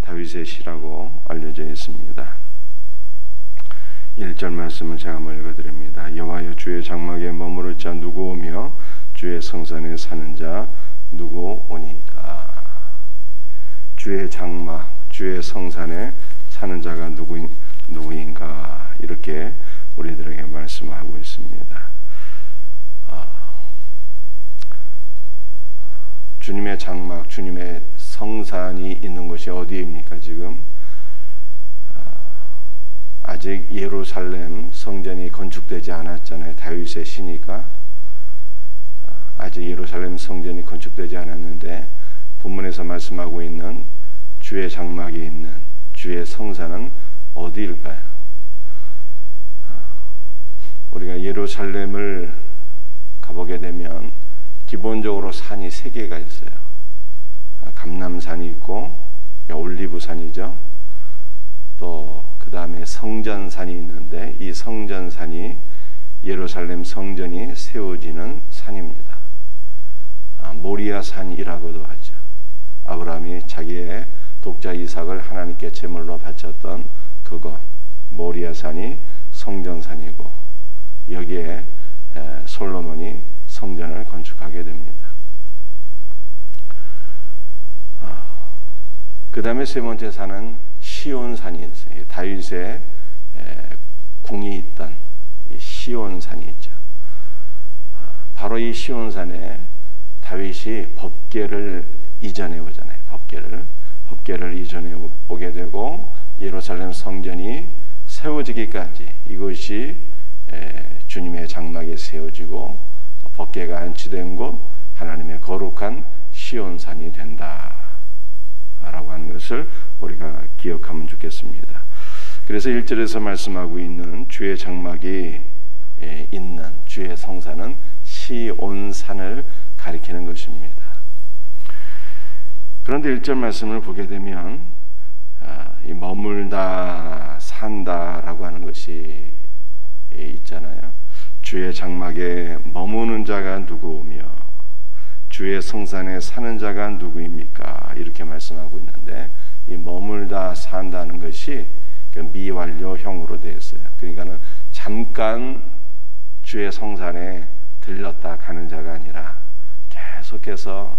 다윗의 시라고 알려져 있습니다. 1절 말씀을 제가 한번 읽어드립니다. 여호와여 주의 장막에 머무를 자 누구 오며 주의 성산에 사는 자 누구 오니까. 주의 장막, 주의 성산에 사는 자가 누구인가, 이렇게 우리들에게 말씀하고 있습니다. 주님의 장막, 주님의 성산이 있는 곳이 어디입니까? 지금 아직 예루살렘 성전이 건축되지 않았잖아요. 다윗의 시니까 아직 예루살렘 성전이 건축되지 않았는데, 본문에서 말씀하고 있는 주의 장막이 있는 주의 성산은 어디일까요? 우리가 예루살렘을 가보게 되면 기본적으로 산이 3개가 있어요. 감람산이 있고 올리브산이죠. 또 그 다음에 성전산이 있는데, 이 성전산이 예루살렘 성전이 세워지는 산입니다. 모리아산이라고도 하죠. 아브라함이 자기의 독자 이삭을 하나님께 제물로 바쳤던 그곳 모리아산이 성전산이고, 여기에 솔로몬이 성전을 건축하게 됩니다. 그 다음에 세 번째 산은 시온산이 있어요. 다윗의 궁이 있던 시온산이 있죠. 바로 이 시온산에 다윗이 법궤를 이전해 오잖아요. 법궤를 이전해 오게 되고, 예루살렘 성전이 세워지기까지 이것이 주님의 장막에 세워지고 법궤가 안치된 곳, 하나님의 거룩한 시온산이 된다라고 하는 것을 우리가 기억하면 좋겠습니다. 그래서 1절에서 말씀하고 있는 주의 장막이 있는 주의 성산은 시온산을 가리키는 것입니다. 그런데 1절 말씀을 보게 되면 이 머물다, 산다라고 하는 것이 있잖아요. 주의 장막에 머무는 자가 누구오며 주의 성산에 사는 자가 누구입니까? 이렇게 말씀하고 있는데, 이 머물다, 산다는 것이 미완료형으로 되어 있어요. 그러니까는 잠깐 주의 성산에 들렀다 가는 자가 아니라 계속해서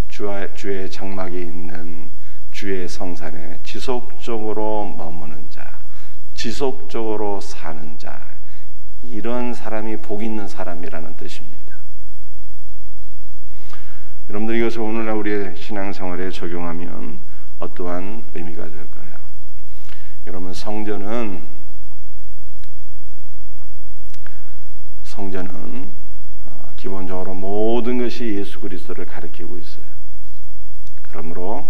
주의 장막에 있는 주의 성산에 지속적으로 머무는 자, 지속적으로 사는 자, 이런 사람이 복 있는 사람이라는 뜻입니다. 여러분들, 이것을 오늘날 우리의 신앙생활에 적용하면 어떠한 의미가 될까요? 여러분, 성전은 기본적으로 모든 것이 예수 그리스도를 가리키고 있어요. 그러므로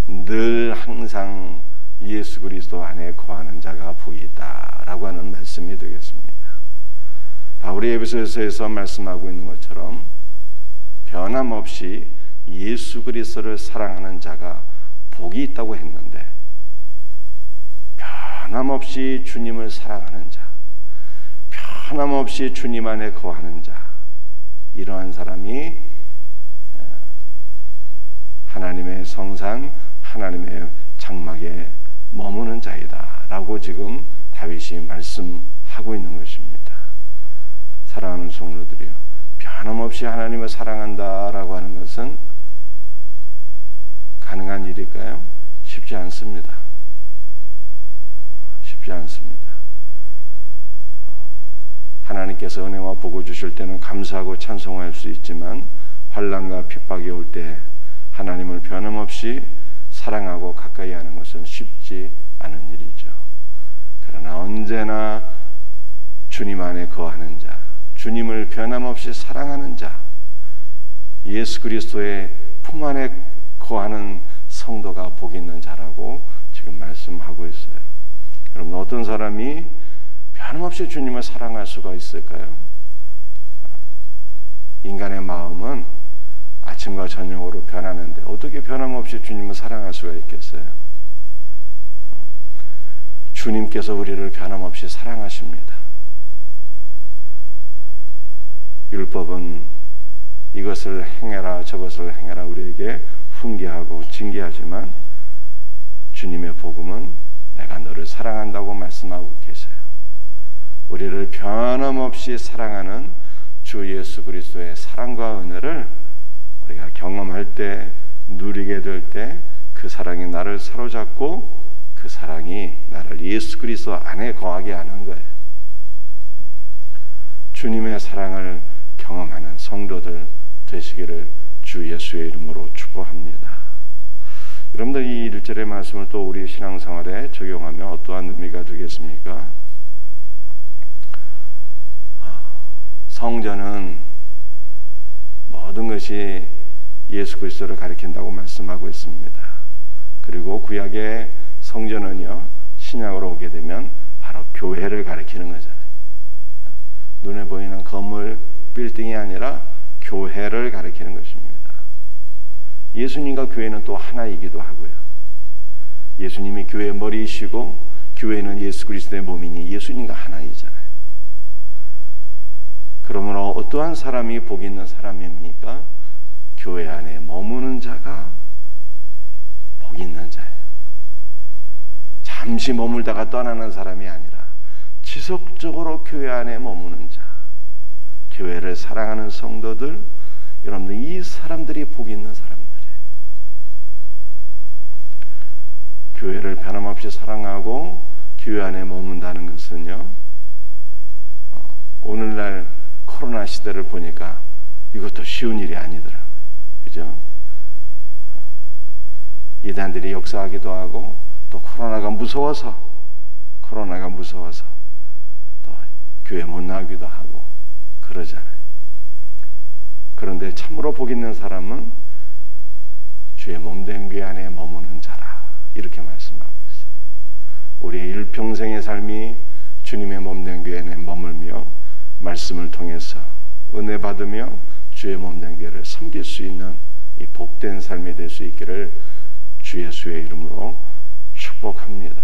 늘 항상 예수 그리스도 안에 거하는 자가 복이 있다라고 하는 말씀이 되겠습니다. 바울이 에베소서에서 말씀하고 있는 것처럼 변함없이 예수 그리스도를 사랑하는 자가 복이 있다고 했는데, 변함없이 주님을 사랑하는 자, 변함없이 주님 안에 거하는 자, 이러한 사람이 하나님의 성산, 하나님의 장막에 머무는 자이다 라고 지금 다윗이 말씀하고 있는 것입니다. 사랑하는 성도들이요, 변함없이 하나님을 사랑한다 라고 하는 것은 가능한 일일까요? 쉽지 않습니다. 쉽지 않습니다. 하나님께서 은혜와 복을 주실 때는 감사하고 찬송할 수 있지만, 환난과 핍박이 올 때 하나님을 변함없이 사랑하고 가까이 하는 것은 쉽지 않은 일이죠. 그러나 언제나 주님 안에 거하는 자, 주님을 변함없이 사랑하는 자, 예수 그리스도의 품 안에 거하는 성도가 복 있는 자라고 지금 말씀하고 있어요. 그럼 어떤 사람이 변함없이 주님을 사랑할 수가 있을까요? 인간의 마음은 아침과 저녁으로 변하는데 어떻게 변함없이 주님을 사랑할 수가 있겠어요? 주님께서 우리를 변함없이 사랑하십니다. 율법은 이것을 행해라 저것을 행해라 우리에게 훈계하고 징계하지만, 주님의 복음은 내가 너를 사랑한다고 말씀하고 계세요. 우리를 변함없이 사랑하는 주 예수 그리스도의 사랑과 은혜를 우리가 경험할 때, 누리게 될 때 그 사랑이 나를 사로잡고 그 사랑이 나를 예수 그리스도 안에 거하게 하는 거예요. 주님의 사랑을 경험하는 성도들 되시기를 주 예수의 이름으로 축복합니다. 여러분들 이 1절의 말씀을 또 우리 신앙생활에 적용하면 어떠한 의미가 되겠습니까? 성전은 모든 것이 예수 그리스도를 가리킨다고 말씀하고 있습니다. 그리고 구약의 성전은요, 신약으로 오게 되면 바로 교회를 가리키는 거잖아요. 눈에 보이는 건물, 빌딩이 아니라 교회를 가리키는 것입니다. 예수님과 교회는 또 하나이기도 하고요. 예수님이 교회의 머리이시고 교회는 예수 그리스도의 몸이니 예수님과 하나이잖아요. 그러므로 어떠한 사람이 복 있는 사람입니까? 교회 안에 머무는 자가 복 있는 자예요. 잠시 머물다가 떠나는 사람이 아니라 지속적으로 교회 안에 머무는 자, 교회를 사랑하는 성도들, 여러분들 이 사람들이 복 있는 사람들이에요. 교회를 변함없이 사랑하고 교회 안에 머문다는 것은요, 오늘날 코로나 시대를 보니까 이것도 쉬운 일이 아니더라고요. 그죠? 이단들이 역사하기도 하고 또 코로나가 무서워서 또 교회 못 나가기도 하고 그러잖아요. 그런데 참으로 복 있는 사람은 주의 몸된 교회 안에 머무는 자라, 이렇게 말씀하고 있어요. 우리의 일평생의 삶이 주님의 몸된 교회 안에 머물며 말씀을 통해서 은혜 받으며 주의 몸된 교회를 섬길 수 있는 이 복된 삶이 될 수 있기를 주 예수의 이름으로 축복합니다.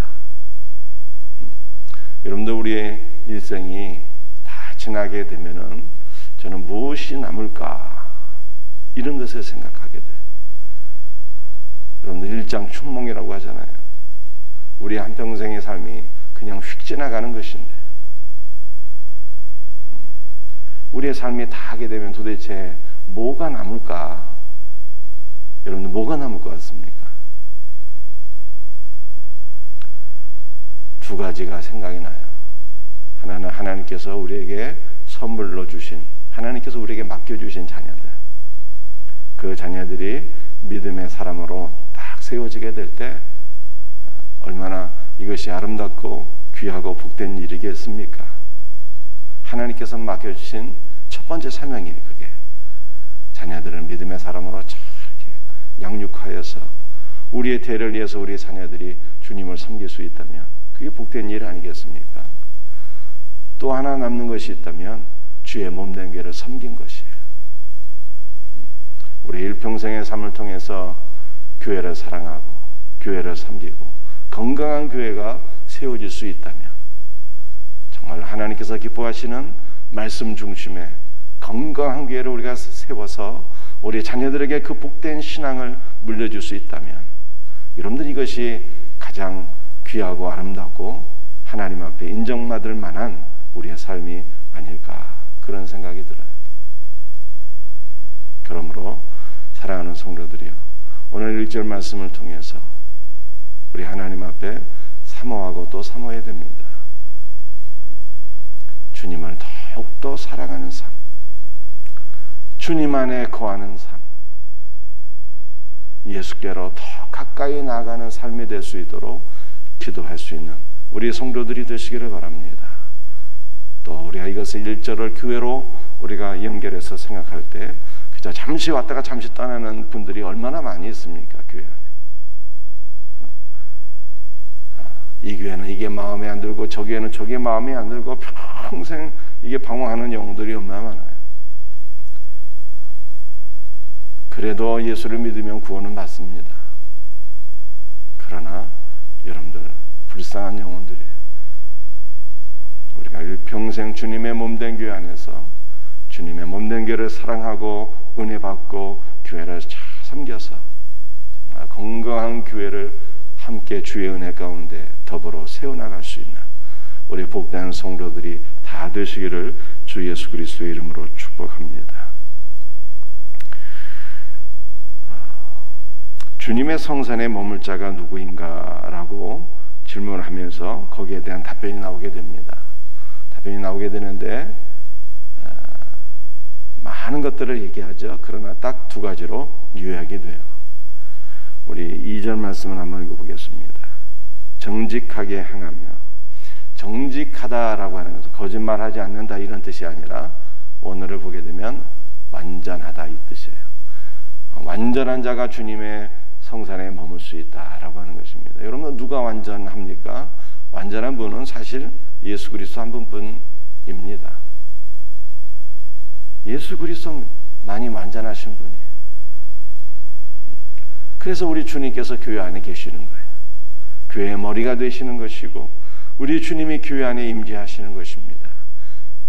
여러분들 우리의 일생이 다 지나게 되면은 저는 무엇이 남을까, 이런 것을 생각하게 돼요. 여러분들 일장춘몽이라고 하잖아요. 우리 한평생의 삶이 그냥 휙 지나가는 것인데 우리의 삶이 다 하게 되면 도대체 뭐가 남을까? 여러분들 뭐가 남을 것 같습니까? 두 가지가 생각이 나요. 하나는 하나님께서 우리에게 선물로 주신, 하나님께서 우리에게 맡겨주신 자녀들, 그 자녀들이 믿음의 사람으로 딱 세워지게 될 때 얼마나 이것이 아름답고 귀하고 복된 일이겠습니까? 하나님께서 맡겨주신 첫 번째 사명이에요. 그게 자녀들은 믿음의 사람으로 잘 양육하여서 우리의 대를 위해서 우리 자녀들이 주님을 섬길 수 있다면 그게 복된 일 아니겠습니까? 또 하나 남는 것이 있다면 주의 몸된 교회를 섬긴 것이에요. 우리 일평생의 삶을 통해서 교회를 사랑하고 교회를 섬기고 건강한 교회가 세워질 수 있다면 정말 하나님께서 기뻐하시는 말씀 중심의 건강한 교회를 우리가 세워서 우리 자녀들에게 그 복된 신앙을 물려줄 수 있다면 여러분들 이것이 가장 귀하고 아름답고 하나님 앞에 인정받을 만한 우리의 삶이 아닐까, 그런 생각이 들어요. 그러므로 사랑하는 성도들이요, 오늘 1절 말씀을 통해서 우리 하나님 앞에 사모하고 또 사모해야 됩니다. 주님을 더욱더 사랑하는 삶, 주님 안에 거하는 삶, 예수께로 더 가까이 나아가는 삶이 될 수 있도록 기도할 수 있는 우리 성도들이 되시기를 바랍니다. 또 우리가 이것을 1절을 교회로 우리가 연결해서 생각할 때 그저 잠시 왔다가 잠시 떠나는 분들이 얼마나 많이 있습니까? 교회 안에. 이 교회는 이게 마음에 안 들고 저 교회는 저게 마음에 안 들고 평생 이게 방황하는 영혼들이 얼마나 많아요. 그래도 예수를 믿으면 구원은 받습니다. 그러나 여러분들 불쌍한 영혼들이에요. 우리가 일평생 주님의 몸된 교회 안에서 주님의 몸된 교회를 사랑하고 은혜 받고 교회를 잘 섬겨서 정말 건강한 교회를 함께 주의 은혜 가운데 더불어 세워나갈 수 있는 우리 복된 성도들이 다 되시기를 주 예수 그리스도의 이름으로 축복합니다. 주님의 성산에 머물 자가 누구인가라고 질문하면서 거기에 대한 답변이 나오게 됩니다. 답변이 나오게 되는데 많은 것들을 얘기하죠. 그러나 딱 두 가지로 요약이 돼요. 우리 2절 말씀을 한번 읽어보겠습니다. 정직하게 행하며, 정직하다라고 하는 것은 거짓말하지 않는다 이런 뜻이 아니라 원어를 보게 되면 완전하다 이 뜻이에요. 완전한 자가 주님의 성산에 머물 수 있다라고 하는 것입니다. 여러분 누가 완전합니까? 완전한 분은 사실 예수 그리스도 한 분뿐입니다. 예수 그리스도만이 완전하신 분이에요. 그래서 우리 주님께서 교회 안에 계시는 거예요. 교회의 머리가 되시는 것이고 우리 주님이 교회 안에 임재하시는 것입니다.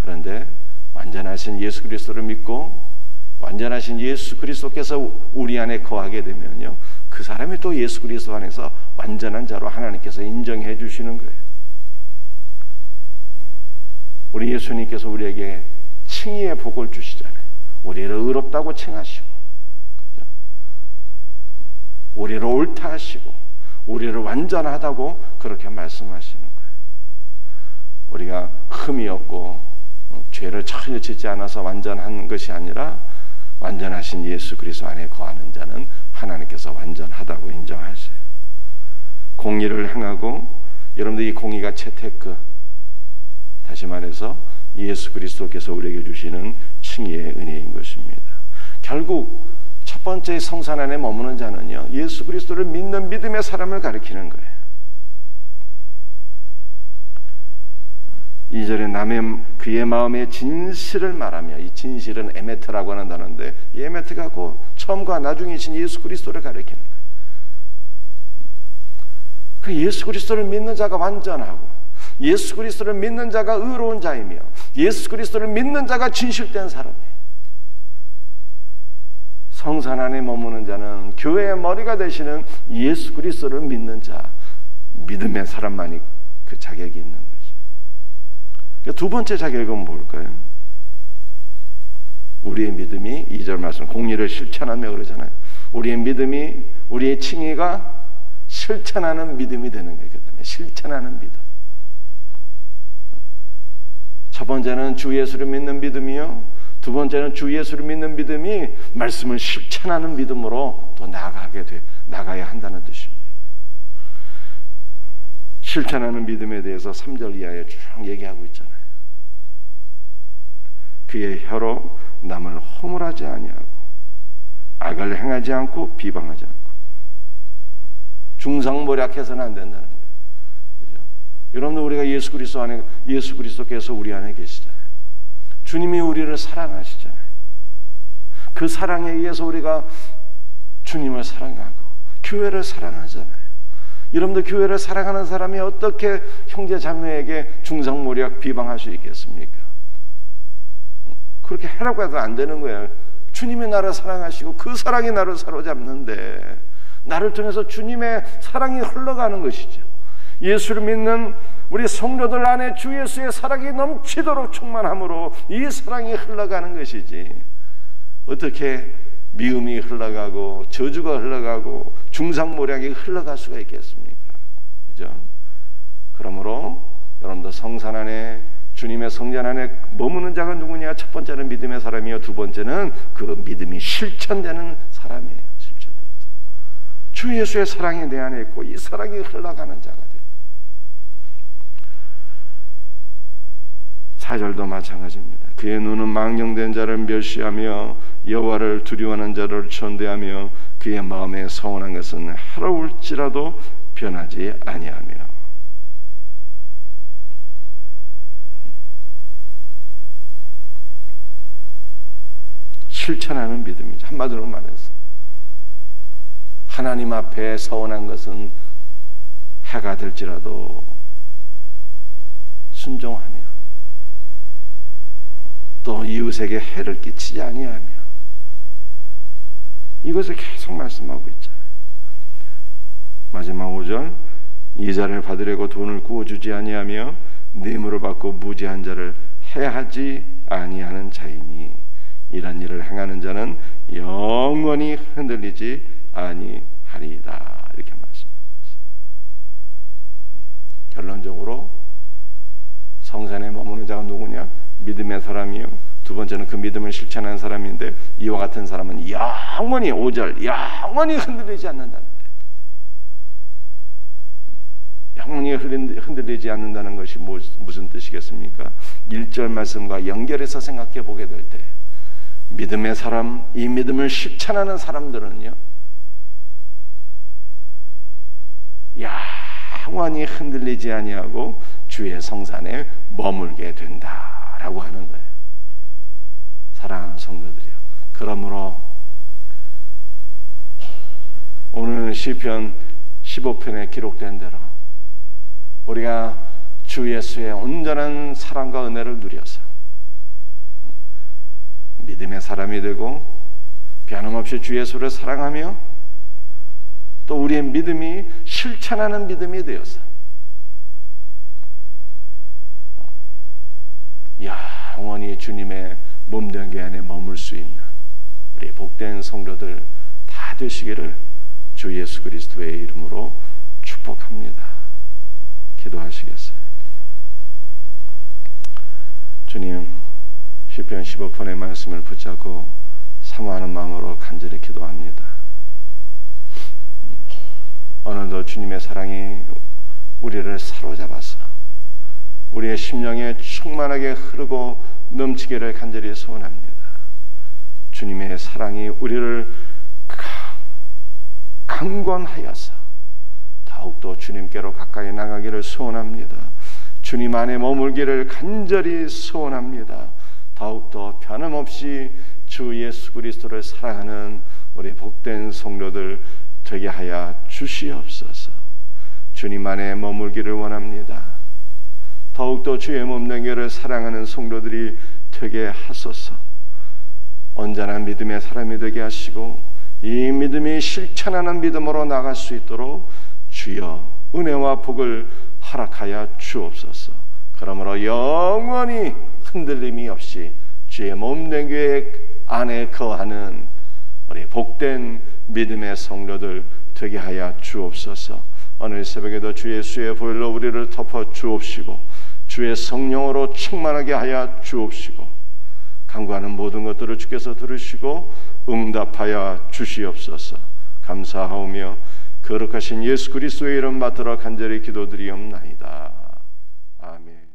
그런데 완전하신 예수 그리스도를 믿고 완전하신 예수 그리스도께서 우리 안에 거하게 되면요, 그 사람이 또 예수 그리스도 안에서 완전한 자로 하나님께서 인정해 주시는 거예요. 우리 예수님께서 우리에게 칭의의 복을 주시잖아요. 우리를 의롭다고 칭하시고, 그렇죠? 우리를 옳다 하시고, 우리를 완전하다고 그렇게 말씀하시는 거예요. 우리가 흠이 없고 죄를 전혀 짓지 않아서 완전한 것이 아니라 완전하신 예수 그리스도 안에 거하는 자는 하나님께서 완전하다고 인정하세요. 공의를 행하고, 여러분들 이 공의가 채테크, 다시 말해서 예수 그리스도께서 우리에게 주시는 칭의의 은혜인 것입니다. 결국 첫 번째 성산 안에 머무는 자는요, 예수 그리스도를 믿는 믿음의 사람을 가리키는 거예요. 2절에 그의 마음의 진실을 말하며, 이 진실은 에메트라고 하는 단어인데 이 에메트가 그 처음과 나중이신 예수 그리스도를 가리키는 거예요. 그 예수 그리스도를 믿는 자가 완전하고, 예수 그리스도를 믿는 자가 의로운 자이며, 예수 그리스도를 믿는 자가 진실된 사람이에요. 성산 안에 머무는 자는 교회의 머리가 되시는 예수 그리스도를 믿는 자, 믿음의 사람만이 그 자격이 있는 거죠. 두 번째 자격은 뭘까요? 우리의 믿음이, 2절 말씀, 공의를 실천하며 그러잖아요. 우리의 믿음이, 우리의 칭의가 실천하는 믿음이 되는 거예요. 그 다음에 실천하는 믿음. 첫 번째는 주 예수를 믿는 믿음이요, 두 번째는 주 예수를 믿는 믿음이 말씀을 실천하는 믿음으로 또 나가야 한다는 뜻입니다. 실천하는 믿음에 대해서 3절 이하에 쭉 얘기하고 있잖아요. 그의 혀로 남을 허물하지 아니하고, 악을 행하지 않고 비방하지 않고. 중상모략해서는 안 된다는 거예요. 그죠? 여러분들 우리가 예수 그리스도 안에, 예수 그리스도께서 우리 안에 계시잖아요. 주님이 우리를 사랑하시잖아요. 그 사랑에 의해서 우리가 주님을 사랑하고 교회를 사랑하잖아요. 여러분들 교회를 사랑하는 사람이 어떻게 형제 자매에게 중상모략 비방할 수 있겠습니까? 그렇게 하라고 해도 안 되는 거예요. 주님이 나를 사랑하시고 그 사랑이 나를 사로잡는데 나를 통해서 주님의 사랑이 흘러가는 것이죠. 예수를 믿는 우리 성도들 안에 주 예수의 사랑이 넘치도록 충만함으로 이 사랑이 흘러가는 것이지, 어떻게 미움이 흘러가고 저주가 흘러가고 중상모략이 흘러갈 수가 있겠습니까? 그죠? 그러므로 여러분들 성산 안에, 주님의 성전 안에 머무는 자가 누구냐? 첫 번째는 믿음의 사람이요, 두 번째는 그 믿음이 실천되는 사람이에요. 실천되는 사람. 주 예수의 사랑이 내 안에 있고 이 사랑이 흘러가는 자가 돼요. 4절도 마찬가지입니다. 그의 눈은 망령된 자를 멸시하며 여호와를 두려워하는 자를 천대하며 그의 마음에 서운한 것은 하루울지라도 변하지 아니하며. 실천하는 믿음이죠. 한마디로 말해서 하나님 앞에 서운한 것은 해가 될지라도 순종하며 또 이웃에게 해를 끼치지 아니하며, 이것을 계속 말씀하고 있잖아요. 마지막 5절, 이자를 받으려고 돈을 구워주지 아니하며 뇌물을 받고 무지한 자를 해하지 아니하는 자이니 이런 일을 행하는 자는 영원히 흔들리지 아니하리이다. 이렇게 말씀합니다. 결론적으로 성산에 머무는 자가 누구냐? 믿음의 사람이요. 두 번째는 그 믿음을 실천하는 사람인데 이와 같은 사람은 영원히 5절 영원히 흔들리지 않는다는 거예요. 영원히 흔들리지 않는다는 것이 무슨 뜻이겠습니까? 1절 말씀과 연결해서 생각해 보게 될 때 믿음의 사람, 이 믿음을 실천하는 사람들은요 영원히 흔들리지 아니하고 주의 성산에 머물게 된다라고 하는 거예요. 사랑하는 성도들이요. 그러므로 오늘 시편 15편에 기록된 대로 우리가 주 예수의 온전한 사랑과 은혜를 누려서 믿음의 사람이 되고 변함없이 주 예수를 사랑하며 또 우리의 믿음이 실천하는 믿음이 되어서 영원히 주님의 몸된 교 안에 머물 수 있는 우리 복된 성도들 다 되시기를 주 예수 그리스도의 이름으로 축복합니다. 기도하시겠어요? 주님, 시편 15편의 말씀을 붙잡고 사모하는 마음으로 간절히 기도합니다. 오늘도 주님의 사랑이 우리를 사로잡아서 우리의 심령에 충만하게 흐르고 넘치기를 간절히 소원합니다. 주님의 사랑이 우리를 강권하여서 더욱더 주님께로 가까이 나가기를 소원합니다. 주님 안에 머물기를 간절히 소원합니다. 더욱더 변함없이 주 예수 그리스도를 사랑하는 우리 복된 성도들 되게 하여 주시옵소서. 주님 안에 머물기를 원합니다. 더욱더 주의 몸된 교를 사랑하는 성도들이 되게 하소서. 온전한 믿음의 사람이 되게 하시고 이 믿음이 실천하는 믿음으로 나갈 수 있도록 주여 은혜와 복을 허락하여 주옵소서. 그러므로 영원히 흔들림이 없이 주의 몸된 교회 안에 거하는 우리 복된 믿음의 성도들 되게 하여 주옵소서. 오늘 새벽에도 주 예수의 보혈로 우리를 덮어 주옵시고 주의 성령으로 충만하게 하여 주옵시고 간구하는 모든 것들을 주께서 들으시고 응답하여 주시옵소서. 감사하오며 거룩하신 예수 그리스도의 이름 받들어 간절히 기도드리옵나이다. 아멘.